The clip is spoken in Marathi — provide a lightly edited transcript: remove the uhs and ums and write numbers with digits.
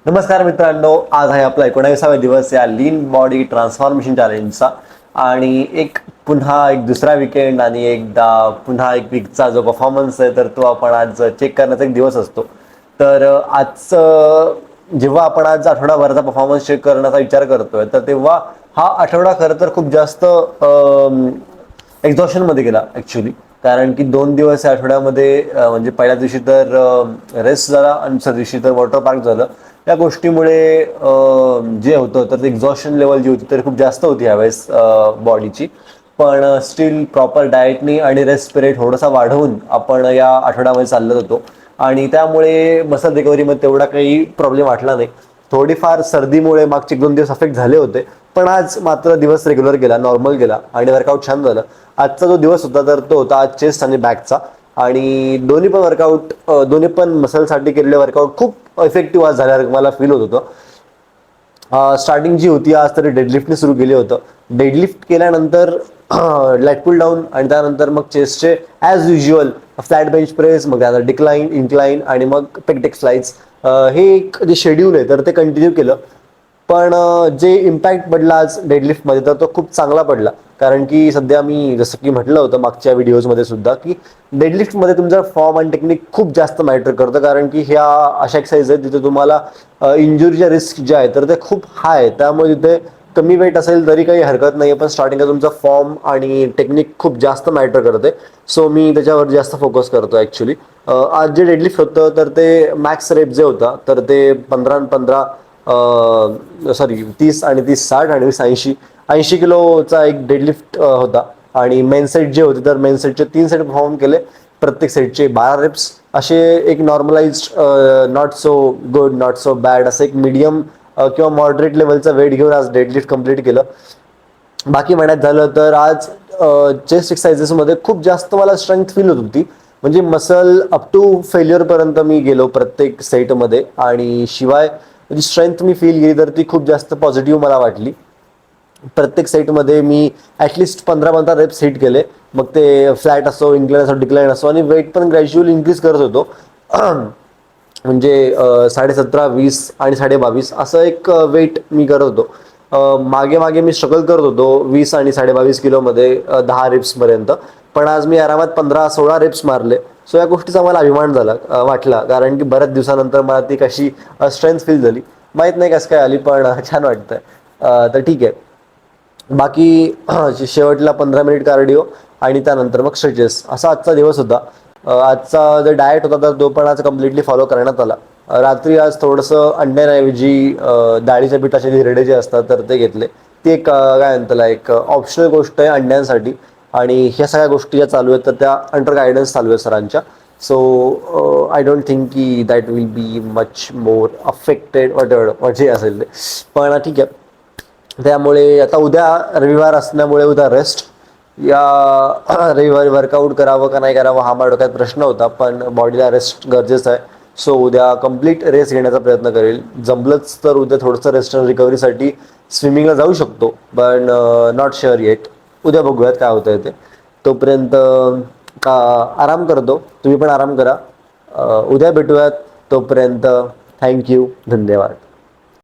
नमस्कार मित्रांनो, आज आहे आपला 19वा दिवस या लीन बॉडी ट्रान्सफॉर्मेशन चॅलेंजचा. आणि पुन्हा एक दुसरा विकेंड आणि एकदा पुन्हा एक वीकचा जो परफॉर्मन्स आहे तर तो आपण आज चेक करण्याचा एक दिवस असतो. तर आज जेव्हा आपण आज आठवडाभराचा परफॉर्मन्स चेक करण्याचा विचार करतोय तर तेव्हा हा आठवडा खरं तर खूप जास्त एक्झॉशनमध्ये गेला ॲक्च्युली. कारण की 2 दिवस या आठवड्यामध्ये म्हणजे पहिल्या दिवशी तर रेस्ट झाला आणि दुसऱ्या दिवशी तर वॉटर पार्क झालं. या गोष्टीमुळे जे होतं तर एक्झॉशन लेवल जी होती तर खूप जास्त होती यावेळेस बॉडीची. पण स्टील प्रॉपर डाएटनी आणि रेस्ट पिरियड थोडासा वाढवून आपण या आठवड्यामध्ये चालत होतो आणि त्यामुळे मसल रिकव्हरीमध्ये तेवढा काही प्रॉब्लेम वाटला नाही. थोडीफार सर्दीमुळे मागचे 1-2 दिवस अफेक्ट झाले होते, पण आज मात्र दिवस रेग्युलर गेला, नॉर्मल गेला आणि वर्कआउट छान झालं. आजचा जो दिवस होता तर तो होता आज चेस्ट आणि बॅकचा. आणि दोन्ही पण मसलसाठी केलेले वर्कआउट खूप इफेक्टिव्ह आज झाल्यासारखं मला फील होत होतं. स्टार्टिंग जी होती आज तरी डेडलिफ्टने सुरू केली होतं. डेडलिफ्ट केल्यानंतर लॅट पुल डाऊन आणि त्यानंतर मग चेस्टचे as usual flat bench press, मग त्यानंतर डिक्लाइन, इन्क्लाइन आणि मग पेक्टेक स्लाइड्स. हे एक जे शेड्यूल आहे तर ते कंटिन्यू केलं. पण जे इम्पॅक्ट पडला आज डेडलिफ्टमध्ये तर तो खूप चांगला पडला. कारण की सध्या मी जसं की म्हटलं होतं मागच्या व्हिडिओजमध्ये सुद्धा की डेडलिफ्टमध्ये तुमचा फॉर्म आणि टेक्निक खूप जास्त मॅटर करतं. कारण की ह्या अशा एक्सरसाइज आहेत जिथे तुम्हाला इंजुरीच्या रिस्क जे आहे तर ते खूप हाय आहे. त्यामुळे तिथे कमी वेट असेल तरी काही हरकत नाही, पण स्टार्टिंगला तुमचा फॉर्म आणि टेक्निक खूप जास्त मॅटर करते. सो मी त्याच्यावर जास्त फोकस करतो ॲक्च्युली. आज जे डेडलिफ्ट होतं तर ते मॅक्स रेप जे होता तर ते 15-15 सॉरी 30 आणि 30-60 आणि 80 किलोचा एक डेडलिफ्ट होता. आणि मेन सेट जे होते तर मेन सेटचे 3 सेट परफॉर्म केले. प्रत्येक सेटचे 12 रेप्स. असे एक normalized, not so good not so bad असं एक मीडियम किंवा मॉडरेट लेवलचा वेट घेऊन आज डेडलिफ्ट कंप्लीट केलं. बाकी म्हणायचं झालं तर आज चेस्ट एक्सरसाइजेसमध्ये खूप जास्त मला स्ट्रेंथ फील होत होती. म्हणजे मसल अप टू फेल्युअरपर्यंत मी गेलो प्रत्येक सेटमध्ये. आणि शिवाय जी स्ट्रेंथ मी फील केली तर ती खूप जास्त पॉझिटिव्ह मला वाटली. प्रत्येक सेटमध्ये मी ॲटलिस्ट 15-15 रेप्स हिट केले. मग ते फ्लॅट असो, इन्क्लाइन असो, डिक्लाइन असो, आणि वेट पण ग्रॅज्युअली इन्क्रीज करत होतो. म्हणजे 17.5, 20 आणि 22.5 असं एक वेट मी करत होतो. मागे मागे मी स्ट्रगल करत होतो 20 आणि 22.5 किलोमध्ये 10 रेप्सपर्यंत. पण आज मी आरामात 15-16 रेप्स मारले. सो या गोष्टीचा मला अभिमान झाला, वाटला. कारण की बऱ्याच दिवसानंतर मला ती कशी स्ट्रेंथ फील झाली. माहीत नाही कसं काय आली, पण छान वाटतंय. तर ठीक आहे. बाकी शेवटला 15 मिनिट कार्डिओ आणि त्यानंतर मग स्ट्रेचेस असा आजचा दिवस होता. आजचा जो डाएट होता तर तो पण आज कम्प्लिटली फॉलो करण्यात आला. रात्री आज थोडंसं अंड्याऐवजी डाळीच्या पिठाचे धिरडे जे असतात तर ते घेतले. ती एक काय म्हणतात त्याला, एक ऑप्शनल गोष्ट आहे अंड्यांसाठी. आणि ह्या सगळ्या गोष्टी ज्या चालू आहेत तर त्या अंडर गायडन्स चालू आहेत सरांच्या. सो आय डोंट थिंक की that will be much more affected what जे असेल ते. पण ठीक आहे. त्यामुळे आता उद्या रविवार असल्यामुळे उद्या रेस्ट. या रविवारी वर्कआउट करावं का नाही करावं हा माझ्या डोक्यात प्रश्न होता, पण बॉडीला रेस्ट गरजेचं आहे. सो उद्या कंप्लीट रेस्ट घेण्याचा प्रयत्न करेल. जमलंच तर उद्या थोडंसं रेस्ट आणि रिकव्हरीसाठी स्विमिंगला जाऊ शकतो, पण नॉट शुअर येट. उद्या बघूयात काय होतं ते. तोपर्यंत का आराम करतो, तुम्ही पण आराम करा. उद्या भेटूयात. तोपर्यंत थँक्यू, धन्यवाद.